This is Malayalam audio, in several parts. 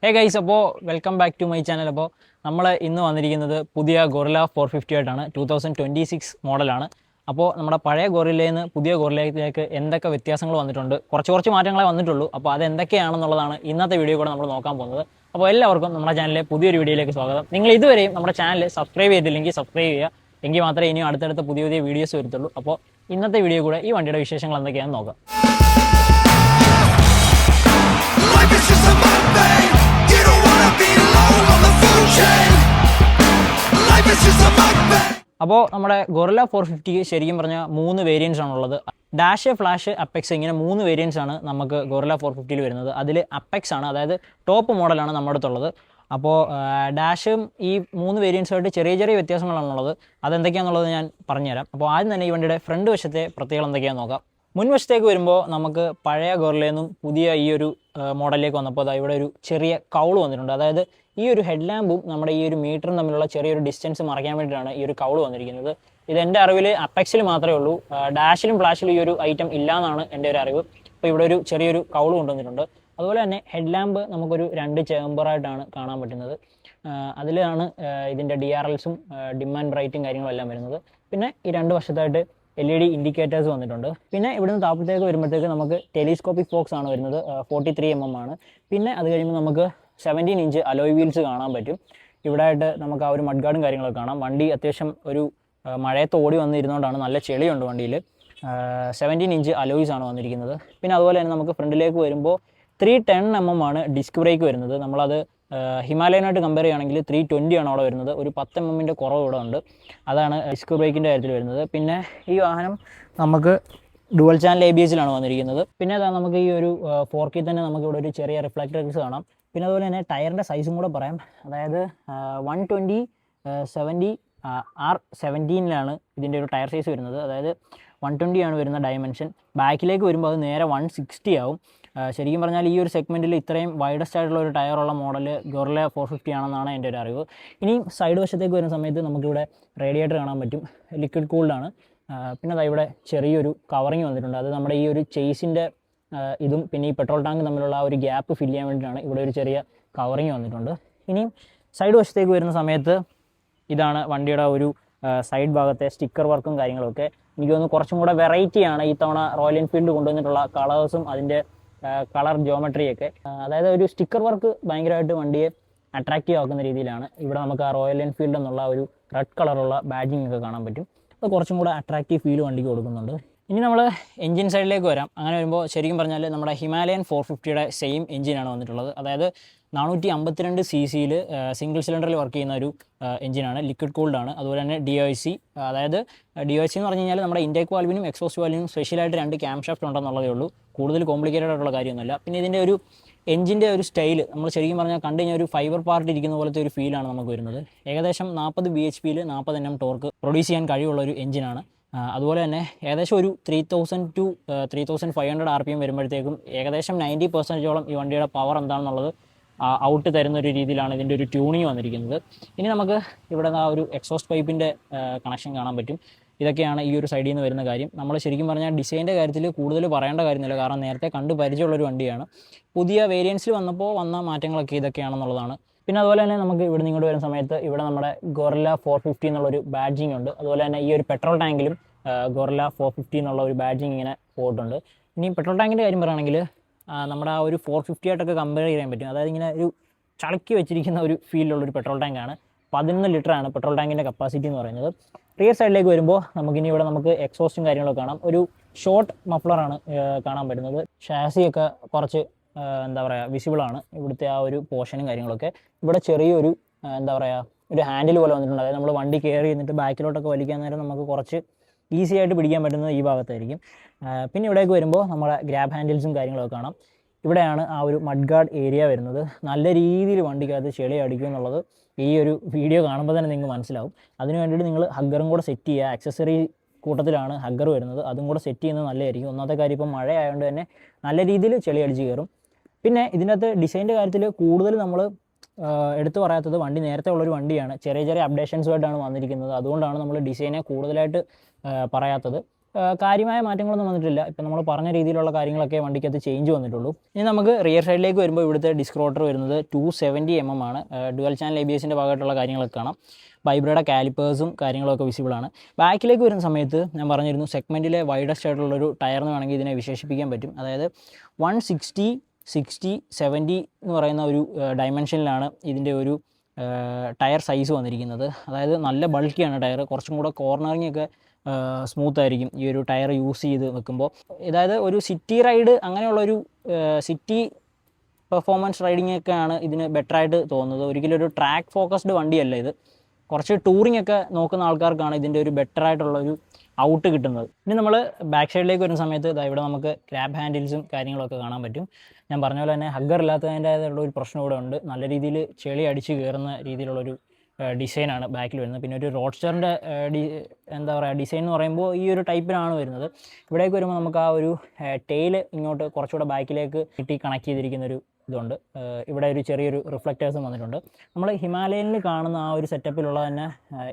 ഹേ ഗൈസ്, അപ്പോൾ welcome back to my channel. അപ്പോൾ നമ്മൾ ഇന്ന് വന്നിരിക്കുന്നത് പുതിയ ഗൊറില്ല 450 ആയിട്ടാണ്. 2026 മോഡലാണ്. അപ്പോൾ നമ്മുടെ പഴയ ഗൊറില്ലയിൽ നിന്ന് പുതിയ ഗൊറില്ലയിലേക്ക് എന്തൊക്കെ വ്യത്യാസങ്ങൾ വന്നിട്ടുണ്ട്, കുറച്ച് മാറ്റങ്ങളെ വന്നിട്ടുള്ളൂ. അപ്പോൾ അതെന്തൊക്കെയാണെന്നുള്ളതാണ് ഇന്നത്തെ വീഡിയോ കൂടെ നമ്മൾ നോക്കാൻ പോകുന്നത്. അപ്പോൾ എല്ലാവർക്കും നമ്മുടെ ചാനലിലെ പുതിയൊരു വീഡിയോയിലേക്ക് സ്വാഗതം. നിങ്ങൾ ഇതുവരെയും നമ്മുടെ ചാനൽ സബ്സ്ക്രൈബ് ചെയ്തില്ലെങ്കിൽ സബ്സ്ക്രൈബ് ചെയ്യുക, എങ്കിൽ മാത്രമേ ഇനിയും അടുത്തടുത്ത പുതിയ വീഡിയോസ് വരത്തുള്ളൂ. അപ്പോൾ ഇന്നത്തെ വീഡിയോ കൂടെ ഈ വണ്ടിയുടെ വിശേഷങ്ങൾ എന്തൊക്കെയാണെന്ന് നോക്കാം. അപ്പോൾ നമ്മുടെ ഗൊറില്ല 450 ശരിക്കും പറഞ്ഞാൽ 3 വേരിയൻസ് ആണുള്ളത്. ഡാഷ്, ഫ്ലാഷ്, അപ്പെക്സ്, ഇങ്ങനെ 3 വേരിയൻസ് ആണ് നമുക്ക് ഗൊറില്ല 450 വരുന്നത്. അതിൽ അപ്പെക്സ് ആണ്, അതായത് ടോപ്പ് മോഡലാണ് നമ്മുടെ അടുത്തുള്ളത്. അപ്പോൾ ഡാഷും ഈ 3 വേരിയൻസുമായിട്ട് ചെറിയ വ്യത്യാസങ്ങളാണുള്ളത്. അതെന്തൊക്കെയാണെന്നുള്ളത് ഞാൻ പറഞ്ഞുതരാം. അപ്പോൾ ആദ്യം തന്നെ ഈ വണ്ടിയുടെ ഫ്രണ്ട് വശത്തെ പ്രത്യേകത എന്തൊക്കെയാണെന്ന് നോക്കാം. മുൻവശത്തേക്ക് വരുമ്പോൾ നമുക്ക് പഴയ ഗൊറില്ലയിൽ നിന്നും പുതിയ ഈ ഒരു മോഡലിലേക്ക് വന്നപ്പോൾ ഇവിടെ ഒരു ചെറിയ കൗള് വന്നിട്ടുണ്ട്. അതായത് ഈ ഒരു ഹെഡ് ലാമ്പും നമ്മുടെ ഈ ഒരു മീറ്ററും തമ്മിലുള്ള ചെറിയൊരു ഡിസ്റ്റൻസ് മറയ്ക്കാൻ വേണ്ടിയിട്ടാണ് ഈ ഒരു കൗള് വന്നിരിക്കുന്നത്. ഇത് എൻ്റെ അറിവിൽ അപ്പെക്സിൽ മാത്രമേ ഉള്ളൂ. ഡാഷിലും ഫ്ലാഷിലും ഈ ഒരു ഐറ്റം ഇല്ല എന്നാണ് എൻ്റെ ഒരു അറിവ്. അപ്പോൾ ഇവിടെ ഒരു ചെറിയൊരു കൗള് കൊണ്ടുവന്നിട്ടുണ്ട്. അതുപോലെ തന്നെ ഹെഡ് ലാമ്പ് നമുക്കൊരു 2 ചേമ്പറായിട്ടാണ് കാണാൻ പറ്റുന്നത്. അതിലാണ് ഇതിൻ്റെ DRLസും ഡിം ആൻഡ് ബ്രൈറ്റും കാര്യങ്ങളെല്ലാം വരുന്നത്. പിന്നെ ഈ 2 വശത്തായിട്ട് LED ഇൻഡിക്കേറ്റേഴ്സ് വന്നിട്ടുണ്ട്. പിന്നെ ഇവിടുന്ന് താഴത്തേക്ക് വരുമ്പോഴത്തേക്ക് നമുക്ക് ടെലിസ്കോപ്പിക് ഫോക്സ് ആണ് വരുന്നത്. 43 mm ആണ്. പിന്നെ അത് കഴിയുമ്പോൾ നമുക്ക് 17 ഇഞ്ച് അലോയ് വീൽസ് കാണാൻ പറ്റും. ഇവിടെ ആയിട്ട് നമുക്ക് ആ ഒരു മഡ് ഗാർഡും കാര്യങ്ങളൊക്കെ കാണാം. വണ്ടി അത്യാവശ്യം ഒരു മഴയത്ത് ഓടി വന്നിരുന്നുകൊണ്ടാണ്, നല്ല ചെളിയുണ്ട് വണ്ടിയിൽ. 17 ഇഞ്ച് അലോയ്സ് ആണ് വന്നിരിക്കുന്നത്. പിന്നെ അതുപോലെ തന്നെ നമുക്ക് ഫ്രണ്ടിലേക്ക് വരുമ്പോൾ 310 mm ആണ് ഡിസ്ക് ബ്രേക്ക് വരുന്നത്. നമ്മളത് ഹിമാലയനായിട്ട് കമ്പയർ ചെയ്യുകയാണെങ്കിൽ 320 ആണ് അവിടെ വരുന്നത്. ഒരു 10 mm കുറവ് ഇവിടെ ഉണ്ട്. അതാണ് ഡിസ്ക് ബ്രേക്കിൻ്റെ കാര്യത്തിൽ വരുന്നത്. പിന്നെ ഈ വാഹനം നമുക്ക് ഡുവൽ ചാനൽ ABS-ലാണ് വന്നിരിക്കുന്നത്. പിന്നെ അതാ നമുക്ക് ഈ ഒരു 4K തന്നെ നമുക്ക് ഇവിടെ ഒരു ചെറിയ റിഫ്ലക്ടർസ് കാണാം. പിന്നെ അതുപോലെ തന്നെ ടയറിൻ്റെ സൈസും കൂടെ പറയാം. അതായത് 120/70 R17 ഇതിൻ്റെ ഒരു ടയർ സൈസ് വരുന്നത്. അതായത് 120 ആണ് വരുന്ന ഡയമെൻഷൻ. ബാക്കിലേക്ക് വരുമ്പോൾ അത് നേരെ 160 ആവും. ശരിക്കും പറഞ്ഞാൽ ഈ ഒരു സെഗ്മെൻറ്റിൽ ഇത്രയും വൈഡസ്റ്റ് ആയിട്ടുള്ള ഒരു ടയറുള്ള മോഡൽ ഗൊറില്ല 450 ആണെന്നാണ് എൻ്റെ ഒരു അറിവ്. ഇനി സൈഡ് വശത്തേക്ക് വരുന്ന സമയത്ത് നമുക്കിവിടെ റേഡിയേറ്റർ കാണാൻ പറ്റും. ലിക്വിഡ് കൂൾഡാണ്. പിന്നെ അതാ ഇവിടെ ചെറിയൊരു കവറിങ് വന്നിട്ടുണ്ട്. അത് നമ്മുടെ ഈ ഒരു ചേസിൻ്റെ ഇതും പിന്നെ ഈ പെട്രോൾ ടാങ്ക് തമ്മിലുള്ള ആ ഒരു ഗ്യാപ്പ് ഫില്ല് ചെയ്യാൻ വേണ്ടിയിട്ടാണ് ഇവിടെ ഒരു ചെറിയ കവറിങ് വന്നിട്ടുണ്ട്. ഇനിയും സൈഡ് വശത്തേക്ക് വരുന്ന സമയത്ത് ഇതാണ് വണ്ടിയുടെ ഒരു സൈഡ് ഭാഗത്തെ സ്റ്റിക്കർ വർക്കും കാര്യങ്ങളൊക്കെ. എനിക്ക് തോന്നുന്നു കുറച്ചും കൂടെ വെറൈറ്റിയാണ് ഈ തവണ റോയൽ എൻഫീൽഡ് കൊണ്ടുവന്നിട്ടുള്ള കളേഴ്സും അതിൻ്റെ കളർ ജോമെട്രിയൊക്കെ. അതായത് ഒരു സ്റ്റിക്കർ വർക്ക് ഭയങ്കരമായിട്ട് വണ്ടിയെ അട്രാക്റ്റീവ് ആക്കുന്ന രീതിയിലാണ്. ഇവിടെ നമുക്ക് ആ റോയൽ എൻഫീൽഡ് എന്നുള്ള ഒരു റെഡ് കളറുള്ള ബാഡ്ജിങ് ഒക്കെ കാണാൻ പറ്റും. അത് കുറച്ചും കൂടെ അട്രാക്റ്റീവ് ഫീൽ വണ്ടിക്ക് കൊടുക്കുന്നുണ്ട്. ഇനി നമ്മൾ എൻജിൻ സൈഡിലേക്ക് വരാം. അങ്ങനെ വരുമ്പോൾ ശരിക്കും പറഞ്ഞാൽ നമ്മുടെ ഹിമാലയൻ 450യുടെ സെയിം എൻജിനാണ് വന്നിട്ടുള്ളത്. അതായത് 452 cc സിംഗിൾ സിലിണ്ടറിൽ വർക്ക് ചെയ്യുന്ന ഒരു എഞ്ചിനാണ്. ലിക്വിഡ് കൂൾഡ് ആണ്. അതുപോലെ തന്നെ DOIC, അതായത് DOIC എന്ന് പറഞ്ഞു കഴിഞ്ഞാൽ നമ്മുടെ ഇൻടേക്ക് വാൽവിനും എക്സോസ്റ്റ് വാൽവിനും സ്പെഷ്യലായിട്ട് 2 ക്യാം ഷാഫ്റ്റ് ഉണ്ടെന്നുള്ളതേ ഉള്ളൂ. കൂടുതൽ കോംപ്ലിക്കേറ്റഡ് ആയിട്ടുള്ള കാര്യമൊന്നുമില്ല. പിന്നെ ഇതിൻ്റെ ഒരു എഞ്ചിൻ്റെ ഒരു സ്റ്റൈല് നമ്മൾ ശരിക്കും പറഞ്ഞാൽ കണ്ടു കഴിഞ്ഞാൽ ഒരു ഫൈബർ പാർട്ട് ഇരിക്കുന്ന പോലത്തെ ഒരു ഫീലാണ് നമുക്ക് വരുന്നത്. ഏകദേശം 40 bhp 40 Nm ടോർക്ക് പ്രൊഡ്യൂസ് ചെയ്യാൻ കഴിവുള്ള ഒരു എഞ്ചിനാണ്. അതുപോലെ തന്നെ ഏകദേശം ഒരു 3000 to 3500 RPM വരുമ്പോഴത്തേക്കും ഏകദേശം 90% ഈ വണ്ടിയുടെ പവർ എന്താണെന്നുള്ളത് ഔട്ട് തരുന്ന ഒരു രീതിയിലാണ് ഇതിൻ്റെ ഒരു ട്യൂണിങ് വന്നിരിക്കുന്നത്. ഇനി നമുക്ക് ഇവിടെ ആ ഒരു എക്സോസ്റ്റ് പൈപ്പിൻ്റെ കണക്ഷൻ കാണാൻ പറ്റും. ഇതൊക്കെയാണ് ഈ ഒരു സൈഡിൽ നിന്ന് വരുന്ന കാര്യം. നമ്മൾ ശരിക്കും പറഞ്ഞാൽ ഡിസൈൻ്റെ കാര്യത്തിൽ കൂടുതൽ പറയേണ്ട കാര്യമില്ല, കാരണം നേരത്തെ കണ്ട് പരിചയമുള്ളൊരു വണ്ടിയാണ്. പുതിയ വേരിയൻസിൽ വന്നപ്പോൾ വന്ന മാറ്റങ്ങളൊക്കെ ഇതൊക്കെയാണെന്നുള്ളതാണ്. പിന്നെ അതുപോലെ തന്നെ നമുക്ക് ഇവിടെ ഇങ്ങോട്ട് വരുന്ന സമയത്ത് ഇവിടെ നമ്മുടെ ഗൊറില്ല 450 എന്നുള്ളൊരു ബാഡ്ജിങ് ഉണ്ട്. അതുപോലെ തന്നെ ഈ ഒരു പെട്രോൾ ടാങ്കിലും ഗൊറില്ല 450 എന്നുള്ള ഒരു ബാഡ്ജിങ് ഇങ്ങനെ പോയിട്ടുണ്ട്. ഇനി പെട്രോൾ ടാങ്കിൻ്റെ കാര്യം പറയുകയാണെങ്കിൽ നമ്മുടെ ആ ഒരു 450 ആയിട്ടൊക്കെ കമ്പയർ ചെയ്യാൻ പറ്റും. അതായത് ഇങ്ങനെ ഒരു ചളക്കി വെച്ചിരിക്കുന്ന ഒരു ഫീലുള്ളൊരു പെട്രോൾ ടാങ്കാണ്. 11 ലിറ്ററാണ് പെട്രോൾ ടാങ്കിൻ്റെ കപ്പാസിറ്റി എന്ന് പറയുന്നത്. റിയർ സൈഡിലേക്ക് വരുമ്പോൾ നമുക്കിനി ഇവിടെ നമുക്ക് എക്സോസ്റ്റും കാര്യങ്ങളൊക്കെ കാണാം. ഒരു ഷോർട്ട് മഫ്ലറാണ് കാണാൻ പറ്റുന്നത്. ഷാസിയൊക്കെ കുറച്ച് എന്താ പറയുക വിസിബിളാണ്. ഇവിടുത്തെ ആ ഒരു പോർഷനും കാര്യങ്ങളൊക്കെ. ഇവിടെ ചെറിയൊരു എന്താ പറയുക ഒരു ഹാൻഡിൽ പോലെ വന്നിട്ടുണ്ട്. അതായത് നമ്മൾ വണ്ടി കയറി എന്നിട്ട് ബാക്കിലോട്ടൊക്കെ വലിക്കാൻ നേരം നമുക്ക് കുറച്ച് ഈസി ആയിട്ട് പിടിക്കാൻ പറ്റുന്നത് ഈ ഭാഗത്തായിരിക്കും. പിന്നെ ഇവിടേക്ക് വരുമ്പോൾ നമ്മുടെ ഗ്രാബ് ഹാൻഡിൽസും കാര്യങ്ങളൊക്കെ കാണാം. ഇവിടെയാണ് ആ ഒരു മഡ് ഗാർഡ് ഏരിയ വരുന്നത്. നല്ല രീതിയിൽ വണ്ടിക്കകത്ത് ചെളി അടിക്കും എന്നുള്ളത് ഈ ഒരു വീഡിയോ കാണുമ്പോൾ തന്നെ നിങ്ങൾക്ക് മനസ്സിലാവും. അതിന് വേണ്ടിയിട്ട് നിങ്ങൾ ഹഗ്ഗറും കൂടെ സെറ്റ് ചെയ്യുക. ആക്സസറി കൂട്ടത്തിലാണ് ഹഗ്ഗർ വരുന്നത്. അതും കൂടെ സെറ്റ് ചെയ്യുന്നത് നല്ലതായിരിക്കും. ഒന്നാമത്തെ കാര്യം ഇപ്പം മഴ ആയതുകൊണ്ട് തന്നെ നല്ല രീതിയിൽ ചെളി അടിച്ച് കയറും. പിന്നെ ഇതിനകത്ത് ഡിസൈൻ്റെ കാര്യത്തിൽ കൂടുതൽ നമ്മൾ എടുത്തു പറയാത്തത് വണ്ടി നേരത്തെ ഉള്ളൊരു വണ്ടിയാണ്. ചെറിയ അപ്ഡേഷൻസുമായിട്ടാണ് വന്നിരിക്കുന്നത്. അതുകൊണ്ടാണ് നമ്മൾ ഡിസൈനെ കൂടുതലായിട്ട് പറയാത്തത്. കാര്യമായ മാറ്റങ്ങളൊന്നും വന്നിട്ടില്ല. ഇപ്പം നമ്മൾ പറഞ്ഞ രീതിയിലുള്ള കാര്യങ്ങളൊക്കെ വണ്ടിക്കകത്ത് ചേഞ്ച് വന്നിട്ടുള്ളൂ. ഇനി നമുക്ക് റിയർ സൈഡിലേക്ക് വരുമ്പോൾ ഇവിടുത്തെ ഡിസ്ക് റോട്ടർ വരുന്നത് 270 mm ആണ്. ഡുവൽ ചാനൽ ABSൻ്റെ ഭാഗമായിട്ടുള്ള കാര്യങ്ങളൊക്കെ കാണാം. വൈബ്രയുടെ കാലിപ്പേഴ്സും കാര്യങ്ങളൊക്കെ വിസിബിളാണ്. ബാക്കിലേക്ക് വരുന്ന സമയത്ത് ഞാൻ പറഞ്ഞിരുന്നു സെഗ്മെൻറ്റിലെ വൈഡസ്റ്റ് ആയിട്ടുള്ളൊരു ടയർ എന്ന് വേണമെങ്കിൽ ഇതിനെ വിശേഷിപ്പിക്കാൻ പറ്റും. അതായത് 160, 60, 70 എന്ന് പറയുന്ന ഒരു ഡയമെൻഷനിലാണ് ഇതിൻ്റെ ഒരു ടയർ സൈസ് വന്നിരിക്കുന്നത്. അതായത് നല്ല ബൾക്കിയാണ് ടയർ. കുറച്ചും കൂടെ കോർണറിങ് ഒക്കെ സ്മൂത്ത് ആയിരിക്കും ഈ ഒരു ടയർ യൂസ് ചെയ്ത് വെക്കുമ്പോൾ. അതായത് ഒരു സിറ്റി റൈഡ് അങ്ങനെയുള്ളൊരു സിറ്റി പെർഫോമൻസ് റൈഡിംഗ് ഒക്കെയാണ് ഇതിന് ബെറ്ററായിട്ട് തോന്നുന്നത്. ഒരിക്കലും ഒരു ട്രാക്ക് ഫോക്കസ്ഡ് വണ്ടിയല്ല ഇത്. കുറച്ച് ടൂറിംഗ് ഒക്കെ നോക്കുന്ന ആൾക്കാർക്കാണ് ഇതിൻ്റെ ഒരു ബെറ്ററായിട്ടുള്ളൊരു ഔട്ട് കിട്ടുന്നത്. ഇനി നമ്മൾ ബാക്ക് സൈഡിലേക്ക് വരുന്ന സമയത്ത് ഇവിടെ നമുക്ക് ഗ്രാബ് ഹാൻഡിൽസും കാര്യങ്ങളൊക്കെ കാണാൻ പറ്റും. ഞാൻ പറഞ്ഞ പോലെ തന്നെ ഹഗ്ഗർ ഇല്ലാത്തതിൻ്റേതായിട്ടുള്ള ഒരു പ്രശ്നം ഇവിടെ ഉണ്ട്. നല്ല രീതിയിൽ ചെളി അടിച്ച് കയറുന്ന രീതിയിലുള്ളൊരു ഡിസൈനാണ് ബാക്കിൽ വരുന്നത്. പിന്നെ ഒരു റോഡ്സ്റ്ററിൻ്റെ എന്താ പറയുക ഡിസൈൻ എന്ന് പറയുമ്പോൾ ഈ ഒരു ടൈപ്പിലാണ് വരുന്നത്. ഇവിടേക്ക് വരുമ്പോൾ നമുക്ക് ആ ഒരു ടെയിൽ ഇങ്ങോട്ട് കുറച്ചുകൂടെ ബാക്കിലേക്ക് കിട്ടി കണക്ട് ചെയ്തിരിക്കുന്നൊരു ഇതുണ്ട്. ഇവിടെ ഒരു ചെറിയൊരു റിഫ്ലക്റ്റേഴ്സും വന്നിട്ടുണ്ട്. നമ്മൾ ഹിമാലയനിൽ കാണുന്ന ആ ഒരു സെറ്റപ്പിലുള്ള തന്നെ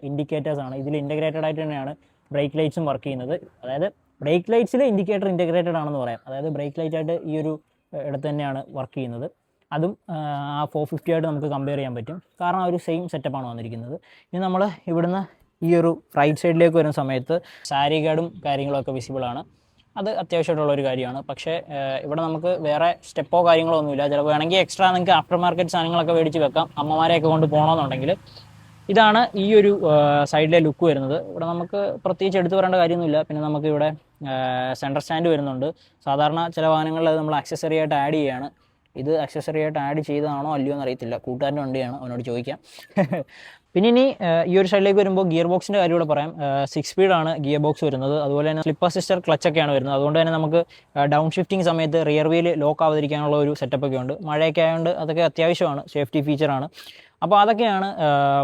ഇൻഡിക്കേറ്റേഴ്സാണ് ഇതിൽ ഇൻറ്റഗ്രേറ്റഡ് ആയിട്ട് തന്നെയാണ് ബ്രേക്ക് ലൈറ്റ്സും വർക്ക് ചെയ്യുന്നത്. അതായത് ബ്രേക്ക് ലൈറ്റ്സിൽ ഇൻഡിക്കേറ്റർ ഇൻറ്റഗ്രേറ്റഡ് ആണെന്ന് പറയാം. അതായത് ബ്രേക്ക് ലൈറ്റായിട്ട് ഈ ഒരു ഇടത്ത് തന്നെയാണ് വർക്ക് ചെയ്യുന്നത്. അതും ആ 450 ആയിട്ട് നമുക്ക് കമ്പയർ ചെയ്യാൻ പറ്റും. കാരണം ആ ഒരു സെയിം സെറ്റപ്പാണ് വന്നിരിക്കുന്നത്. ഇനി നമ്മൾ ഇവിടുന്ന് ഈ ഒരു റൈറ്റ് സൈഡിലേക്ക് വരുന്ന സമയത്ത് സാരി ഗാർഡും കാര്യങ്ങളൊക്കെ വിസിബിളാണ്. അത് അത്യാവശ്യമായിട്ടുള്ളൊരു കാര്യമാണ്. പക്ഷേ ഇവിടെ നമുക്ക് വേറെ സ്റ്റെപ്പോ കാര്യങ്ങളോ ഒന്നുമില്ല. ചിലപ്പോൾ വേണമെങ്കിൽ എക്സ്ട്രാ നിങ്ങൾക്ക് ആഫ്റ്റർ മാർക്കറ്റ് സാധനങ്ങളൊക്കെ മേടിച്ച് വെക്കാം. അമ്മമാരെയൊക്കെ കൊണ്ട് പോകണമെന്നുണ്ടെങ്കിൽ ഇതാണ് ഈ ഒരു സൈഡിലെ ലുക്ക് വരുന്നത്. ഇവിടെ നമുക്ക് പ്രത്യേകിച്ച് എടുത്തു പറയേണ്ട കാര്യമൊന്നുമില്ല. പിന്നെ നമുക്ക് ഇവിടെ സെൻറ്റർ സ്റ്റാൻഡ് വരുന്നുണ്ട്. സാധാരണ ചില വാഹനങ്ങളിൽ നമ്മൾ ആക്സസറി ആയിട്ട് ആഡ് ചെയ്യുകയാണ്. ഇത് ആക്സസറി ആയിട്ട് ആഡ് ചെയ്തതാണോ അല്ലയോ എന്ന് അറിയത്തില്ല. കൂട്ടുകാരൻ്റെ വണ്ടിയാണ്, അവനോട് ചോദിക്കാം. പിന്നെ ഇനി ഈ ഒരു സൈഡിലേക്ക് വരുമ്പോൾ ഗിയർ ബോക്സിൻ്റെ കാര്യം കൂടെ പറയാം. 6 സ്പീഡാണ് ഗിയർ ബോക്സ് വരുന്നത്. അതുപോലെ തന്നെ സ്ലിപ്പ് അസിസ്റ്റർ ക്ലച്ചൊക്കെയാണ് വരുന്നത്. അതുകൊണ്ട് തന്നെ നമുക്ക് ഡൗൺ ഷിഫ്റ്റിംഗ് സമയത്ത് റിയർ വീൽ ലോക്ക് ആവാതിരിക്കാനുള്ള ഒരു സെറ്റപ്പൊക്കെ ഉണ്ട്. മഴയൊക്കെ ആയതുകൊണ്ട് അതൊക്കെ അത്യാവശ്യമാണ്, സേഫ്റ്റി ഫീച്ചറാണ്. അപ്പോൾ അതൊക്കെയാണ്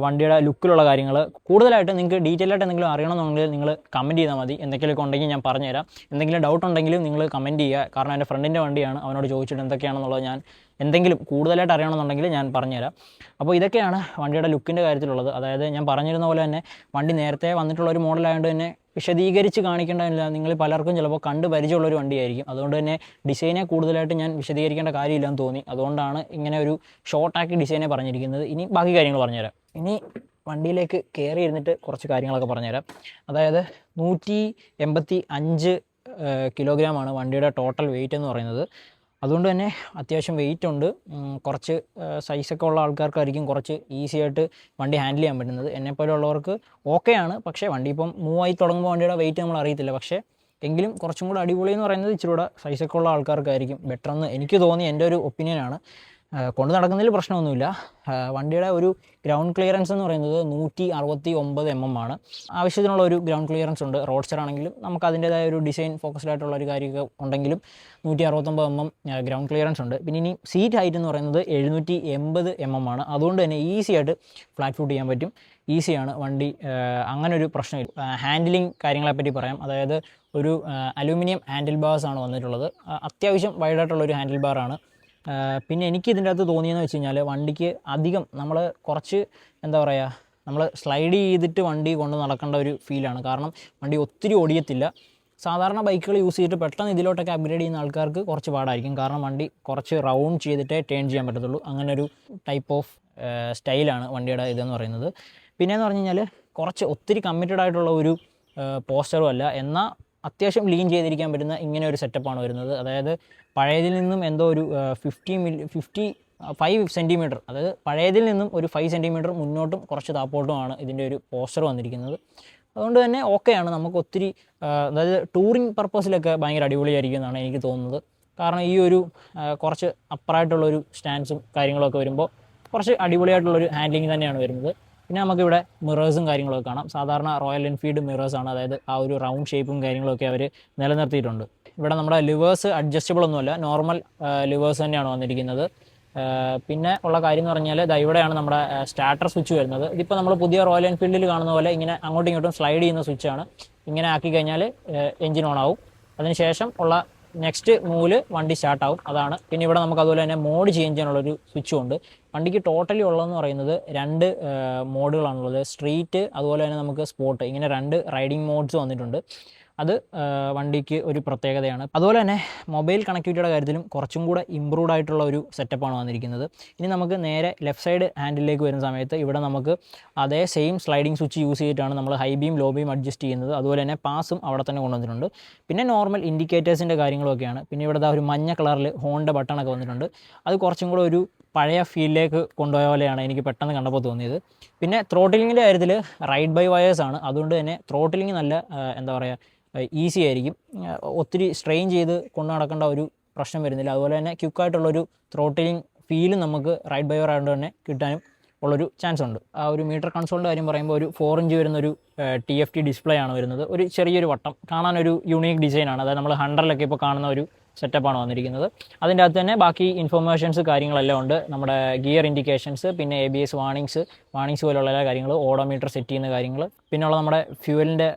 വണ്ടിയുടെ ലുക്കിലുള്ള കാര്യങ്ങൾ. കൂടുതലായിട്ട് നിങ്ങൾക്ക് ഡീറ്റെയിൽ ആയിട്ട് എന്തെങ്കിലും അറിയണമെന്നുണ്ടെങ്കിൽ നിങ്ങൾ കമൻറ്റ് ചെയ്താൽ മതി. എന്തെങ്കിലുമൊക്കെ ഉണ്ടെങ്കിൽ ഞാൻ പറഞ്ഞുതരാം. എന്തെങ്കിലും ഡൗട്ട് ഉണ്ടെങ്കിലും നിങ്ങൾ കമൻറ്റ് ചെയ്യുക. കാരണം എൻ്റെ ഫ്രണ്ടിൻ്റെ വണ്ടിയാണ്, അവനോട് ചോദിച്ചിട്ട് എന്തൊക്കെയാണെന്നുള്ളത് ഞാൻ എന്തെങ്കിലും കൂടുതലായിട്ട് അറിയണമെന്നുണ്ടെങ്കിൽ ഞാൻ പറഞ്ഞുതരാം. അപ്പോൾ ഇതൊക്കെയാണ് വണ്ടിയുടെ ലുക്കിൻ്റെ കാര്യത്തിലുള്ളത്. അതായത് ഞാൻ പറഞ്ഞിരുന്ന പോലെ തന്നെ വണ്ടി നേരത്തെ വന്നിട്ടുള്ള ഒരു മോഡലായതുകൊണ്ട് തന്നെ വിശദീകരിച്ച് കാണിക്കേണ്ടതില്ല. നിങ്ങൾ പലർക്കും ചിലപ്പോൾ കണ്ട് പരിചയമുള്ളൊരു വണ്ടിയായിരിക്കും. അതുകൊണ്ട് തന്നെ ഡിസൈനെ കൂടുതലായിട്ട് ഞാൻ വിശദീകരിക്കേണ്ട കാര്യമില്ലെന്ന് തോന്നി. അതുകൊണ്ടാണ് ഇങ്ങനെ ഒരു ഷോർട്ടാക്കി ഡിസൈനെ പറഞ്ഞിരിക്കുന്നത്. ഇനി ബാക്കി കാര്യങ്ങൾ പറഞ്ഞുതരാം. ഇനി വണ്ടിയിലേക്ക് കയറി ഇരുന്നിട്ട് കുറച്ച് കാര്യങ്ങളൊക്കെ പറഞ്ഞുതരാം. അതായത് 185 കിലോഗ്രാമാണ് വണ്ടിയുടെ ടോട്ടൽ വെയിറ്റ് എന്ന് പറയുന്നത്. അതുകൊണ്ട് തന്നെ അത്യാവശ്യം വെയിറ്റ് ഉണ്ട്. കുറച്ച് സൈസൊക്കെ ഉള്ള ആൾക്കാർക്കായിരിക്കും കുറച്ച് ഈസി ആയിട്ട് വണ്ടി ഹാൻഡിൽ ചെയ്യാൻ പറ്റുന്നത്. എന്നെപ്പോലുള്ളവർക്ക് ഓക്കെയാണ്. പക്ഷേ വണ്ടി ഇപ്പം മൂവായി തുടങ്ങുമ്പോൾ വണ്ടിയുടെ വെയിറ്റ് നമ്മൾ അറിയത്തില്ല. പക്ഷേ എങ്കിലും കുറച്ചും കൂടെ അടിപൊളി എന്ന് പറയുന്നത് ഇച്ചിരി കൂടെ സൈസൊക്കെ ഉള്ള ആൾക്കാർക്കായിരിക്കും ബെറ്ററെന്ന് എനിക്ക് തോന്നി. എൻ്റെ ഒരു ഒപ്പീനിയനാണ്. കൊണ്ട് നടക്കുന്നതിൽ പ്രശ്നമൊന്നുമില്ല. വണ്ടിയുടെ ഒരു ഗ്രൗണ്ട് ക്ലിയറൻസ് എന്ന് പറയുന്നത് 169 mm ആണ്. ആവശ്യത്തിനുള്ള ഒരു ഗ്രൗണ്ട് ക്ലിയറൻസ് ഉണ്ട്. റോഡ്സ്റ്റർ ആണെങ്കിലും നമുക്ക് അതിൻ്റേതായ ഒരു ഡിസൈൻ ഫോക്കസ്ഡ് ആയിട്ടുള്ള ഒരു കാര്യമൊക്കെ ഉണ്ടെങ്കിലും 169 mm ഗ്രൗണ്ട് ക്ലിയറൻസ് ഉണ്ട്. പിന്നെ ഇനി സീറ്റ് ഹൈറ്റ് എന്ന് പറയുന്നത് 780 mm ആണ്. അതുകൊണ്ട് തന്നെ ഈസി ആയിട്ട് ഫ്ലാറ്റ് ഫുട്ട് ചെയ്യാൻ പറ്റും. ഈസിയാണ് വണ്ടി, അങ്ങനൊരു പ്രശ്നമില്ല. ഹാൻഡിലിംഗ് കാര്യങ്ങളെപ്പറ്റി പറയാം. അതായത് ഒരു അലൂമിനിയം ഹാൻഡിൽ ബാർസാണ് വന്നിട്ടുള്ളത്. അത്യാവശ്യം വൈഡായിട്ടുള്ളൊരു ഹാൻഡിൽ ബാറാണ്. പിന്നെ എനിക്ക് ഇതിൻ്റെ അകത്ത് തോന്നിയെന്ന് വെച്ച് കഴിഞ്ഞാൽ വണ്ടിക്ക് അധികം നമ്മൾ കുറച്ച് എന്താ പറയുക നമ്മൾ സ്ലൈഡ് ചെയ്തിട്ട് വണ്ടി കൊണ്ട് നടക്കേണ്ട ഒരു ഫീലാണ്. കാരണം വണ്ടി ഒത്തിരി ഓടിയത്തില്ല. സാധാരണ ബൈക്കുകൾ യൂസ് ചെയ്തിട്ട് പെട്ടെന്ന് ഇതിലോട്ടൊക്കെ അപ്ഗ്രേഡ് ചെയ്യുന്ന ആൾക്കാർക്ക് കുറച്ച് പാടായിരിക്കും. കാരണം വണ്ടി കുറച്ച് റൗണ്ട് ചെയ്തിട്ടേ ടേൺ ചെയ്യാൻ പറ്റത്തുള്ളൂ. അങ്ങനെ ഒരു ടൈപ്പ് ഓഫ് സ്റ്റൈലാണ് വണ്ടിയുടെ ഇതെന്ന് പറയുന്നത്. പിന്നെയെന്ന് പറഞ്ഞു കഴിഞ്ഞാൽ കുറച്ച് ഒത്തിരി കമ്മിറ്റഡ് ആയിട്ടുള്ള ഒരു പോസ്റ്ററും അല്ല, എന്നാൽ അത്യാവശ്യം ലീൻ ചെയ്തിരിക്കാൻ പറ്റുന്ന ഇങ്ങനെ ഒരു സെറ്റപ്പാണ് വരുന്നത്. അതായത് പഴയതിൽ നിന്നും എന്തോ ഒരു 55 സെൻറ്റിമീറ്റർ, അതായത് പഴയതിൽ നിന്നും ഒരു 5 സെൻറ്റിമീറ്റർ മുന്നോട്ടും കുറച്ച് താപ്പോട്ടുമാണ് ഇതിൻ്റെ ഒരു പോസ്റ്റർ വന്നിരിക്കുന്നത്. അതുകൊണ്ട് തന്നെ ഓക്കെയാണ്. നമുക്ക് ഒത്തിരി അതായത് ടൂറിങ് പർപ്പസിലൊക്കെ ഭയങ്കര അടിപൊളിയായിരിക്കും എന്നാണ് എനിക്ക് തോന്നുന്നത്. കാരണം ഈ ഒരു കുറച്ച് അപ്പറായിട്ടുള്ളൊരു സ്റ്റാൻഡ്സും കാര്യങ്ങളൊക്കെ വരുമ്പോൾ കുറച്ച് അടിപൊളിയായിട്ടുള്ളൊരു ഹാൻഡ്ലിങ് തന്നെയാണ് വരുന്നത്. പിന്നെ നമുക്കിവിടെ മിറേഴ്സും കാര്യങ്ങളൊക്കെ കാണാം. സാധാരണ റോയൽ എൻഫീൽഡ് മിറേഴ്സാണ്. അതായത് ആ ഒരു റൗണ്ട് ഷേപ്പും കാര്യങ്ങളൊക്കെ അവർ നിലനിർത്തിയിട്ടുണ്ട്. ഇവിടെ നമ്മുടെ ലിവേഴ്സ് അഡ്ജസ്റ്റബിൾ ഒന്നുമല്ല, നോർമൽ ലിവേഴ്സ് തന്നെയാണ് വന്നിരിക്കുന്നത്. പിന്നെ ഉള്ള കാര്യം എന്ന് പറഞ്ഞാൽ ഇവിടെയാണ് നമ്മുടെ സ്റ്റാർട്ടർ സ്വിച്ച് വരുന്നത്. ഇതിപ്പോൾ നമ്മൾ പുതിയ റോയൽ എൻഫീൽഡിൽ കാണുന്ന പോലെ ഇങ്ങനെ അങ്ങോട്ടും ഇങ്ങോട്ടും സ്ലൈഡ് ചെയ്യുന്ന സ്വിച്ചാണ്. ഇങ്ങനെ ആക്കി കഴിഞ്ഞാൽ എൻജിൻ ഓൺ ആവും. അതിനുശേഷം ഉള്ള നെക്സ്റ്റ് മൂവിൽ വണ്ടി സ്റ്റാർട്ടാവും. അതാണ്. പിന്നെ ഇവിടെ നമുക്ക് അതുപോലെ തന്നെ മോഡ് ചേഞ്ച് ചെയ്യാനുള്ളൊരു സ്വിച്ചും ഉണ്ട്. വണ്ടിക്ക് ടോട്ടലി ഉള്ളതെന്ന് പറയുന്നത് 2 മോഡുകളാണുള്ളത്. സ്ട്രീറ്റ് അതുപോലെ തന്നെ നമുക്ക് സ്പോർട്ട്, ഇങ്ങനെ 2 റൈഡിങ് മോഡ്സ് വന്നിട്ടുണ്ട്. അത് വണ്ടിക്ക് ഒരു പ്രത്യേകതയാണ്. അതുപോലെ തന്നെ മൊബൈൽ കണക്ടിവിറ്റിയുടെ കാര്യത്തിലും കുറച്ചും കൂടെ ഇമ്പ്രൂവ്ഡ് ആയിട്ടുള്ള ഒരു സെറ്റപ്പാണ് വന്നിരിക്കുന്നത്. ഇനി നമുക്ക് നേരെ ലെഫ്റ്റ് സൈഡ് ഹാൻഡിലേക്ക് വരുന്ന സമയത്ത് ഇവിടെ നമുക്ക് അതേ സെയിം സ്ലൈഡിംഗ് സ്വിച്ച് യൂസ് ചെയ്തിട്ടാണ് നമ്മൾ high beam low beam adjust ചെയ്യുന്നത്. അതുപോലെ തന്നെ പാസും അവിടെ തന്നെ കൊണ്ടുവന്നിട്ടുണ്ട്. പിന്നെ നോർമൽ ഇൻഡിക്കേറ്റേഴ്സിൻ്റെ കാര്യങ്ങളൊക്കെയാണ്. പിന്നെ ഇവിടെ ഒരു മഞ്ഞ കളറിൽ ഹോണിൻ്റെ ബട്ടണൊക്കെ വന്നിട്ടുണ്ട്. അത് കുറച്ചും കൂടെ ഒരു പഴയ ഫീൽഡിലേക്ക് കൊണ്ടുപോയ പോലെയാണ് എനിക്ക് പെട്ടെന്ന് കണ്ടപ്പോൾ തോന്നിയത്. പിന്നെ ത്രോട്ടിലിങ്ങിൻ്റെ കാര്യത്തിൽ റൈഡ് ബൈ വയേഴ്സ് ആണ്. അതുകൊണ്ട് തന്നെ ത്രോട്ടിലിങ് നല്ല എന്താ പറയുക ഈസി ആയിരിക്കും. ഒത്തിരി സ്ട്രെയിൻ ചെയ്ത് കൊണ്ടു നടക്കേണ്ട ഒരു പ്രശ്നം വരുന്നില്ല. അതുപോലെ തന്നെ ക്വിക്കായിട്ടുള്ളൊരു ത്രോട്ടിലിങ് ഫീലും നമുക്ക് റൈഡ് ബൈ വയർ ആയതുകൊണ്ട് തന്നെ കിട്ടാനും ഉള്ളൊരു ചാൻസ് ഉണ്ട്. ആ ഒരു മീറ്റർ കൺസോളിൻ്റെ കാര്യം പറയുമ്പോൾ ഒരു 4 ഇഞ്ച് വരുന്നൊരു TFT ഡിസ്പ്ലേ ആണ് വരുന്നത്. ഒരു ചെറിയൊരു വട്ടം, കാണാനൊരു യൂണീക്ക് ഡിസൈനാണ്. അതായത് നമ്മൾ 100-ലൊക്കെ ഇപ്പോൾ കാണുന്ന ഒരു സെറ്റപ്പാണ് വന്നിരിക്കുന്നത്. അതിൻ്റെ അകത്ത് തന്നെ ബാക്കി ഇൻഫർമേഷൻസ് കാര്യങ്ങളെല്ലാം ഉണ്ട്. നമ്മുടെ ഗിയർ ഇൻഡിക്കേഷൻസ്, പിന്നെ ABS വാണിങ്സ് പോലുള്ള എല്ലാ കാര്യങ്ങളും, ഓഡോമീറ്റർ സെറ്റ് ചെയ്യുന്ന കാര്യങ്ങൾ, പിന്നെയുള്ള നമ്മുടെ ഫ്യൂവലിൻ്റെ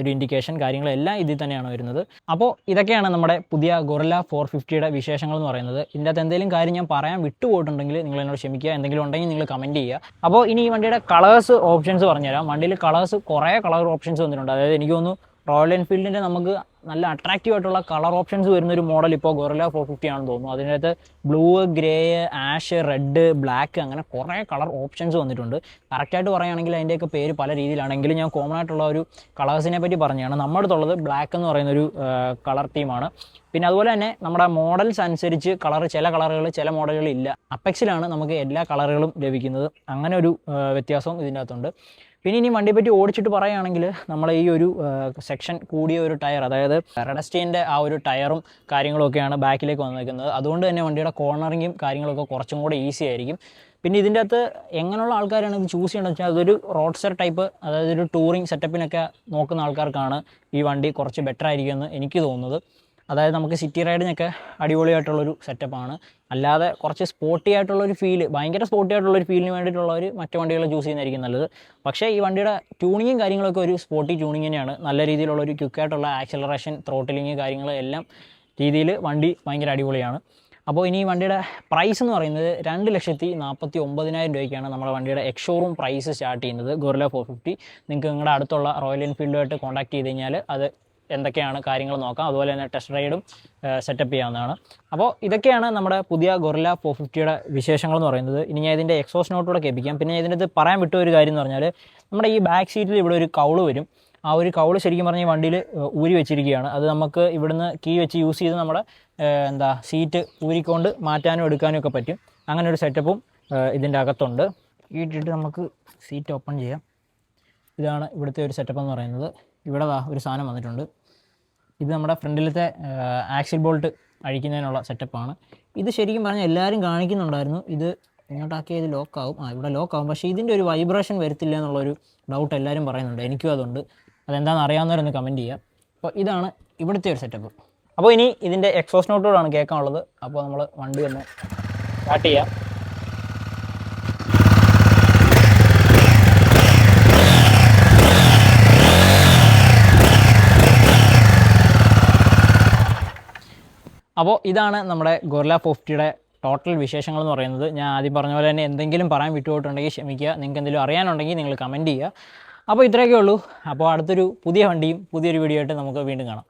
ഒരു ഇൻഡിക്കേഷൻ കാര്യങ്ങളെല്ലാം ഇതിൽ തന്നെയാണ് വരുന്നത്. അപ്പോൾ ഇതൊക്കെയാണ് നമ്മുടെ പുതിയ ഗൊറില്ല 450യുടെ വിശേഷങ്ങൾ എന്ന് പറയുന്നത്. ഇതിൻ്റെ അകത്ത് എന്തെങ്കിലും കാര്യം ഞാൻ പറയാൻ വിട്ടുപോയിട്ടുണ്ടെങ്കിൽ നിങ്ങൾ എന്നോട് ക്ഷമിക്കുക. എന്തെങ്കിലും ഉണ്ടെങ്കിൽ നിങ്ങൾ കമൻറ്റ് ചെയ്യുക. അപ്പോൾ ഇനി ഈ വണ്ടിയുടെ കളേഴ്സ് ഓപ്ഷൻസ് പറഞ്ഞുതരാം. വണ്ടിയിൽ കളേഴ്സ് കുറേ കളർ ഓപ്ഷൻസ് വന്നിട്ടുണ്ട്. അതായത് എനിക്ക് തോന്നുന്നു റോയൽ എൻഫീൽഡിൻ്റെ നമുക്ക് നല്ല അട്രാക്റ്റീവ് ആയിട്ടുള്ള കളർ ഓപ്ഷൻസ് വരുന്നൊരു മോഡൽ ഇപ്പോൾ ഗൊറില്ല 450 ആണെന്ന് തോന്നുന്നു. അതിനകത്ത് blue, grey, ash, red, black, അങ്ങനെ കുറേ കളർ ഓപ്ഷൻസ് വന്നിട്ടുണ്ട്. കറക്റ്റായിട്ട് പറയുകയാണെങ്കിൽ അതിൻ്റെയൊക്കെ പേര് പല രീതിയിലാണെങ്കിലും ഞാൻ കോമൺ ആയിട്ടുള്ള ഒരു കളേഴ്സിനെ പറ്റി പറഞ്ഞതാണ്. നമ്മുടെ അടുത്തുള്ളത് ബ്ലാക്ക് എന്ന് പറയുന്നൊരു കളർ തീമാണ്. പിന്നെ അതുപോലെ തന്നെ നമ്മുടെ മോഡൽസ് അനുസരിച്ച് ചില കളറുകൾ ചില മോഡലുകൾ ഇല്ല. അപ്പെക്സിലാണ് നമുക്ക് എല്ലാ കളറുകളും ലഭിക്കുന്നത്. അങ്ങനെ ഒരു വ്യത്യാസവും ഇതിൻ്റെ അകത്തുണ്ട്. പിന്നെ ഇനി വണ്ടിയെ പറ്റി ഓടിച്ചിട്ട് പറയുകയാണെങ്കിൽ നമ്മൾ ഈ ഒരു സെക്ഷൻ കൂടിയ ഒരു ടയർ, അതായത് റെഡസ്റ്റീൻ്റെ ആ ഒരു ടയറും കാര്യങ്ങളൊക്കെയാണ് ബാക്കിലേക്ക് വന്നിരിക്കുന്നത്. അതുകൊണ്ട് തന്നെ വണ്ടിയുടെ കോർണറിങ്ങും കാര്യങ്ങളൊക്കെ കുറച്ചും കൂടെ ഈസി ആയിരിക്കും. പിന്നെ ഇതിൻ്റെ അകത്ത് എങ്ങനെയുള്ള ആൾക്കാരാണ് ഇത് ചൂസ് ചെയ്യേണ്ടത് വെച്ചാൽ അതൊരു റോഡ്സ്റ്റർ ടൈപ്പ്, അതായത് ഒരു ടൂറിങ് സെറ്റപ്പിനൊക്കെ നോക്കുന്ന ആൾക്കാർക്കാണ് ഈ വണ്ടി കുറച്ച് ബെറ്റർ ആയിരിക്കുമെന്ന് എനിക്ക് തോന്നുന്നത്. അതായത് നമുക്ക് സിറ്റി റൈഡിനൊക്കെ അടിപൊളിയായിട്ടുള്ളൊരു സെറ്റപ്പാണ്. അല്ലാതെ കുറച്ച് സ്പോർട്ടി ആയിട്ടുള്ളൊരു ഫീല്, ഭയങ്കര സ്പോർട്ടി ആയിട്ടുള്ളൊരു ഫീലിന് വേണ്ടിയിട്ടുള്ളവർ മറ്റു വണ്ടികൾ ചൂസ് ചെയ്യുന്നതായിരിക്കും നല്ലത്. പക്ഷേ ഈ വണ്ടിയുടെ ട്യൂണിങ്ങും കാര്യങ്ങളൊക്കെ ഒരു സ്പോർട്ടി ട്യൂണിങ് തന്നെയാണ്. നല്ല രീതിയിലുള്ളൊരു ക്വിക്കായിട്ടുള്ള ആക്സിലറേഷൻ, ത്രോട്ടിലിങ് കാര്യങ്ങൾ എല്ലാം രീതിയിൽ വണ്ടി ഭയങ്കര അടിപൊളിയാണ്. അപ്പോൾ ഇനി വണ്ടിയുടെ പ്രൈസ് എന്ന് പറയുന്നത് 2,49,000 രൂപയ്ക്കാണ് നമ്മുടെ വണ്ടിയുടെ എക്സ് ഷോറൂം പ്രൈസ് സ്റ്റാർട്ട് ചെയ്യുന്നത് ഗൊറില്ല 450. നിങ്ങൾക്ക് നിങ്ങളുടെ അടുത്തുള്ള റോയൽ എൻഫീൽഡുമായിട്ട് കോൺടാക്ട് ചെയ്ത് കഴിഞ്ഞാൽ അത് എന്തൊക്കെയാണ് കാര്യങ്ങൾ നോക്കാം. അതുപോലെ തന്നെ ടെസ്റ്റ് റൈഡും സെറ്റപ്പ് ചെയ്യാവുന്നതാണ്. അപ്പോൾ ഇതൊക്കെയാണ് നമ്മുടെ പുതിയ ഗൊറില്ല 450യുടെ വിശേഷങ്ങൾ എന്ന് പറയുന്നത്. ഇനി ഞാൻ ഇതിൻ്റെ എക്സോസ്റ്റ് നോട്ടൂടെ കേൾപ്പിക്കാം. പിന്നെ ഇതിൻ്റെ അത് പറയാൻ വിട്ട ഒരു കാര്യം എന്ന് പറഞ്ഞാൽ നമ്മുടെ ഈ ബാക്ക് സീറ്റിൽ ഇവിടെ ഒരു കൗള് വരും. ആ ഒരു കൗള് ശരിക്കും പറഞ്ഞാൽ ഈ വണ്ടിയിൽ ഊരി വെച്ചിരിക്കുകയാണ്. അത് നമുക്ക് ഇവിടുന്ന് കീ വെച്ച് യൂസ് ചെയ്ത് നമ്മുടെ സീറ്റ് ഊരിക്കൊണ്ട് മാറ്റാനും എടുക്കാനും ഒക്കെ പറ്റും. അങ്ങനെ ഒരു സെറ്റപ്പും ഇതിൻ്റെ അകത്തുണ്ട്. ഇട്ടിട്ട് നമുക്ക് സീറ്റ് ഓപ്പൺ ചെയ്യാം. ഇതാണ് ഇവിടുത്തെ ഒരു സെറ്റപ്പ് എന്ന് പറയുന്നത്. ഇവിടെ ഒരു സാധനം വന്നിട്ടുണ്ട്. ഇത് നമ്മുടെ ഫ്രണ്ടിലത്തെ ആക്സിൽ ബോൾട്ട് അഴിക്കുന്നതിനുള്ള സെറ്റപ്പാണ്. ഇത് ശരിക്കും പറഞ്ഞാൽ എല്ലാവരും കാണിക്കുന്നുണ്ടായിരുന്നു. ഇത് ഇങ്ങോട്ടാക്കിയാൽ ഇത് ലോക്കാവും. ഇവിടെ ലോക്കാവും. പക്ഷേ ഇതിൻ്റെ ഒരു വൈബ്രേഷൻ വരത്തില്ല എന്നുള്ളൊരു ഡൗട്ട് എല്ലാവരും പറയുന്നുണ്ട്. എനിക്കും അതുണ്ട്. അതെന്താണെന്ന് അറിയാവുന്നവരൊന്ന് കമൻറ്റ് ചെയ്യുക. അപ്പോൾ ഇതാണ് ഇവിടുത്തെ ഒരു സെറ്റപ്പ്. അപ്പോൾ ഇനി ഇതിൻ്റെ എക്സോസ്റ്റ് നോട്ടോടാണ് കേൾക്കാനുള്ളത്. അപ്പോൾ നമ്മൾ വണ്ടി ഒന്ന് സ്റ്റാർട്ട് ചെയ്യാം. അപ്പോൾ ഇതാണ് നമ്മുടെ ഗൊറില്ല 450യുടെ ടോട്ടൽ വിശേഷങ്ങൾ എന്ന് പറയുന്നത്. ഞാൻ ആദ്യം പറഞ്ഞ പോലെ തന്നെ എന്തെങ്കിലും പറയാൻ വിട്ടുപോയിട്ടുണ്ടെങ്കിൽ ക്ഷമിക്കുക. നിങ്ങൾക്ക് എന്തെങ്കിലും അറിയാനുണ്ടെങ്കിൽ നിങ്ങൾ കമൻറ്റ് ചെയ്യുക. അപ്പോൾ ഇത്രയൊക്കെ ഉള്ളൂ. അപ്പോൾ അടുത്തൊരു പുതിയ വണ്ടിയും പുതിയൊരു വീഡിയോ ആയിട്ട് നമുക്ക് വീണ്ടും കാണാം.